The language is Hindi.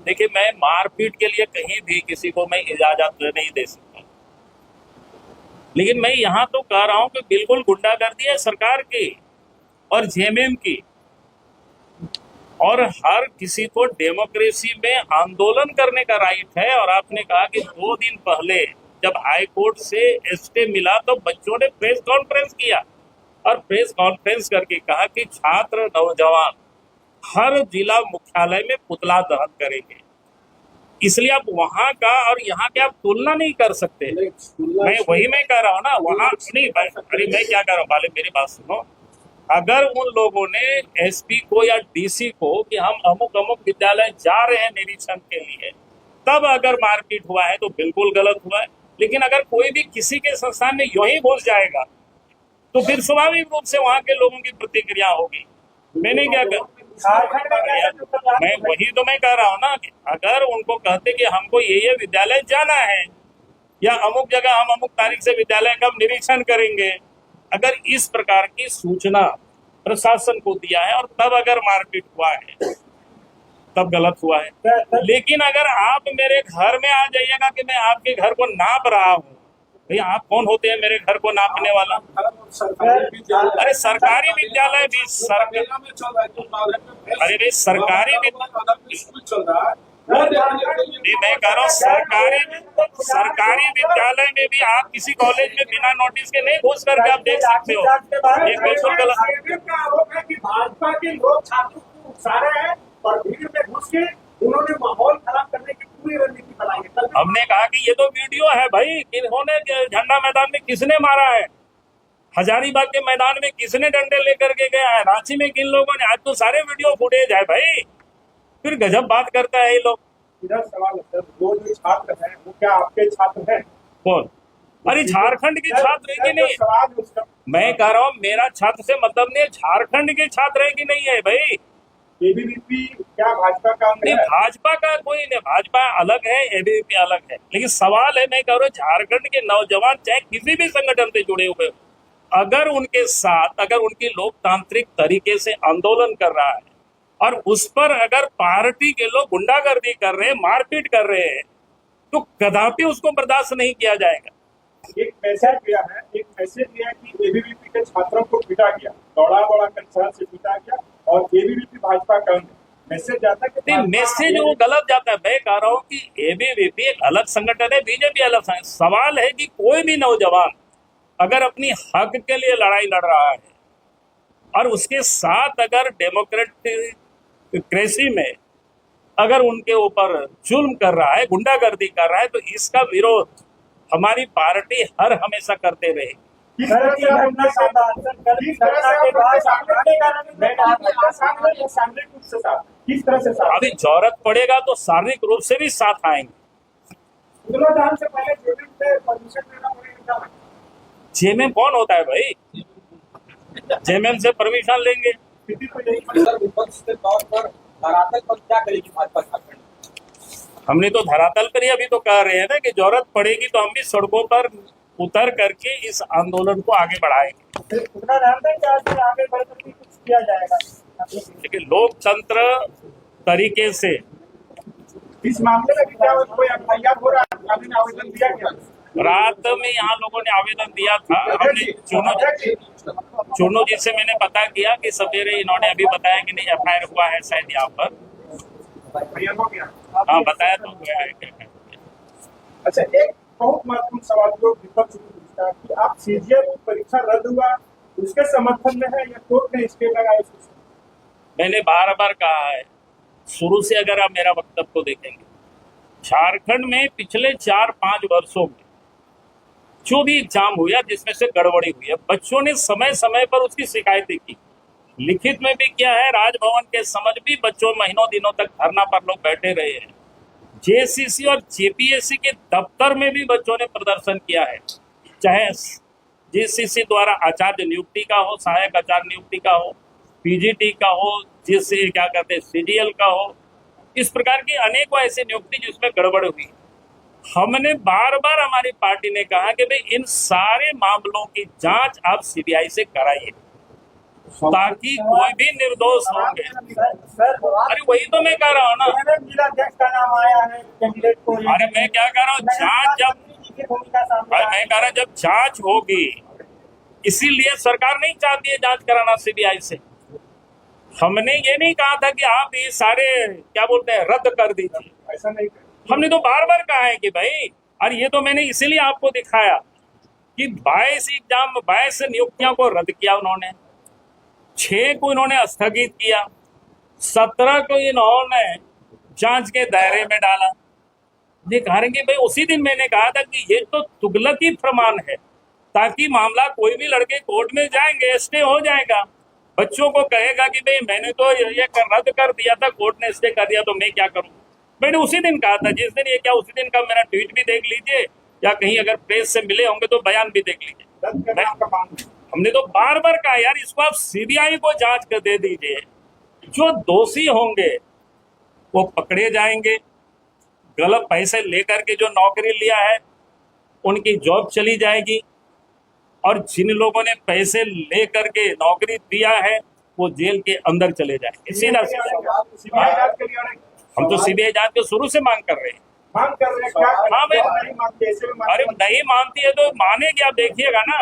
देखिए, मैं मारपीट के लिए कहीं भी किसी को मैं इजाजत नहीं दे सकता, लेकिन मैं यहाँ तो कह रहा हूँ कि बिल्कुल गुंडागर्दी है सरकार की और जेएमएम की, और हर किसी को डेमोक्रेसी में आंदोलन करने का राइट है। और आपने कहा कि 2 दिन पहले जब हाई कोर्ट से स्टे मिला तो बच्चों ने प्रेस कॉन्फ्रेंस किया और प्रेस कॉन्फ्रेंस करके कहा कि छात्र नौजवान हर जिला मुख्यालय में पुतला दहन करेंगे। इसलिए आप वहां का और यहाँ के आप तुलना नहीं कर सकते। मैं कह रहा हूँ ना, वहां नहीं, अरे मैं क्या कह रहा हूँ, पहले मेरी बात सुनो। अगर उन लोगों ने एसपी को या डीसी को कि हम अमुक अमुक विद्यालय जा रहे हैं निरीक्षण के लिए, तब अगर मारपीट हुआ है तो बिल्कुल गलत हुआ है। लेकिन अगर कोई भी किसी के संस्थान में यूं ही घुस जाएगा तो फिर स्वाभाविक रूप से वहां के लोगों की प्रतिक्रिया होगी। मैंने क्या मैं वही तो मैं कह रहा हूँ ना कि अगर उनको कहते कि हमको ये विद्यालय जाना है या अमुक जगह हम अमुक तारीख से विद्यालय का निरीक्षण करेंगे, अगर इस प्रकार की सूचना प्रशासन को दिया है और तब अगर मारपीट हुआ है तब गलत हुआ है। लेकिन अगर आप मेरे घर में आ जाइएगा कि मैं आपके घर को नाप रहा हूँ, भैया आप कौन होते हैं मेरे घर को नापने वाला? अरे सरकारी विद्यालय भी अरे भाई सरकारी मैं कह रहा हूँ सरकारी विद्यालय में भी आप किसी कॉलेज में बिना नोटिस के नहीं घुस करके आप देख सकते हो। ये बिल्कुल गलत। भाजपा के लोग छात्रों को उकसा रहे हैं और भीड़ में घुस के उन्होंने माहौल खराब करने की पूरी रणनीति बनाई है। हमने कहा कि ये तो वीडियो है भाई, इन्होंने झंडा मैदान में किसने मारा है, हजारीबाग के मैदान में किसने डंडे लेकर के गया है, रांची में किन लोगों ने, आज तो सारे वीडियो फुटेज है भाई। फिर गजब बात करता है ये लोग। इधर सवाल है सर, जो छात्र हैं वो क्या आपके छात्र हैं? कौन? अरे झारखंड के छात्र है कि नहीं? मैं कह रहा हूँ मेरा छात्र से मतलब नहीं, झारखंड के छात्र है कि नहीं है भाई? एबीवीपी क्या भाजपा का नहीं, भाजपा का कोई नहीं, भाजपा अलग है, एबीवीपी अलग है। लेकिन सवाल है, मैं कह रहा हूँ झारखंड के नौजवान चाहे किसी भी संगठन से जुड़े हुए, अगर उनके साथ अगर उनकी लोकतांत्रिक तरीके से आंदोलन कर रहा है और उस पर अगर पार्टी के लोग गुंडागर्दी कर रहे हैं, मारपीट कर रहे हैं, तो कदापि उसको बर्दाश्त नहीं किया जाएगा। एक मैसेज दिया कि एबीवीपी के छात्रों को पीटा गया, दौड़ा कंसार से पीटा गया और एबीवीपी भाजपा का मैसेज जाता है कि मैसेज वो गलत जाता है। मैं कह रहा हूँ कि एबीवीपी एक अलग संगठन है, बीजेपी अलग संगठन। सवाल है कि कोई भी नौजवान अगर अपनी हक के लिए लड़ाई लड़ रहा है और उसके साथ अगर डेमोक्रेसी में अगर उनके ऊपर जुल्म कर रहा है, गुंडागर्दी कर रहा है, तो इसका विरोध हमारी पार्टी हर हमेशा करते रहेगी। अभी जरूरत पड़ेगा तो शारीरिक रूप से भी साथ आएंगे। जेएमएम कौन होता है भाई? जेएमएम से परमिशन लेंगे। हमने तो धरातल पर ही अभी तो कह रहे हैं ना कि जरूरत पड़ेगी तो हम भी सड़कों पर उतर करके इस आंदोलन को आगे बढ़ाएंगे। लेकिन लोकतंत्र तरीके से इस मामले में क्या कोई एफआईआर हो रहा है? आवेदन दिया गया? रात में यहाँ लोगों ने आवेदन दिया था। हमने चुनो जी से मैंने पता किया कि सवेरे इन्होंने अभी बताया कि नहीं एफआईआर हुआ है शायद यहाँ पर। हाँ बताया तो गया है। अच्छा, एक बहुत महत्वपूर्ण सवाल जो विपक्ष पूछता है कि आप सीजीएल परीक्षा रद्द हुआ उसके समर्थन में है या कोर्ट ने स्टे लगाया? मैंने बार बार कहा है, शुरू से अगर आप मेरा वक्तव्य को देखेंगे, झारखंड में पिछले 4-5 वर्षों में जो भी एग्जाम हुआ जिसमें से गड़बड़ी हुई है, बच्चों ने समय समय पर उसकी शिकायतें की, लिखित में भी किया है, राजभवन के समझ भी बच्चों महीनों दिनों तक धरना पर लोग बैठे रहे हैं। जेसीसी और जेपीएससी के दफ्तर में भी बच्चों ने प्रदर्शन किया है, चाहे जेसीसी द्वारा आचार्य नियुक्ति का हो, सहायक आचार्य नियुक्ति का हो, पीजीटी का हो, जिससे क्या कहते हैं सीजीएल का हो। इस प्रकार की अनेकों ऐसी नियुक्ति जिसमें गड़बड़ हुई। हमने बार बार हमारी पार्टी ने कहा कि भाई इन सारे मामलों की जांच आप सीबीआई से कराइए। ताकि कोई भी निर्दोष होंगे। अरे वही तो मैं कह रहा हूँ ना, जिलाध्यक्ष का नाम आया है कैंडिडेट को। अरे मैं क्या कह रहा हूँ, जांच जब जांच होगी, इसीलिए सरकार नहीं चाहती है जांच कराना सीबीआई से। हमने ये नहीं कहा था कि आप ये सारे क्या बोलते हैं रद्द कर दीजिए, ऐसा नहीं हमने तो बार बार कहा है कि भाई, और ये तो मैंने इसीलिए आपको दिखाया कि 22 नियुक्तियों को रद्द किया उन्होंने, 6 को इन्होंने स्थगित किया, 17 को इन्होंने जांच के दायरे में डाला। ये कहेंगे भाई, उसी दिन मैंने कहा था कि ये तो तुगलकी फरमान है, ताकि मामला कोई भी लड़के कोर्ट में जाएंगे, स्टे हो जाएगा। बच्चों को कहेगा कि भाई मैंने तो ये रद्द कर दिया था, कोर्ट ने स्टे कर दिया, तो मैं क्या करूं। मैंने उसी दिन कहा था, जिस दिन ये क्या, उसी दिन का मेरा ट्वीट भी देख लीजिए, या कहीं अगर प्रेस से मिले होंगे तो बयान भी देख लीजिए। हमने तो बार बार कहा यार, इसको आप सीबीआई को जांच कर दे दीजिए, जो दोषी होंगे वो पकड़े जाएंगे, गलत पैसे लेकर के जो नौकरी लिया है उनकी जॉब चली जाएगी, और जिन लोगों ने पैसे ले करके नौकरी दिया है वो जेल के अंदर चले जाएंगे। सीधा हम तो सीबीआई जांच के शुरू से मांग कर रहे हैं। मांग कर रहे हैं क्या? हाँ भाई, नहीं मानते, ऐसे में अरे नहीं मानती है तो मानेगी, आप देखिएगा ना।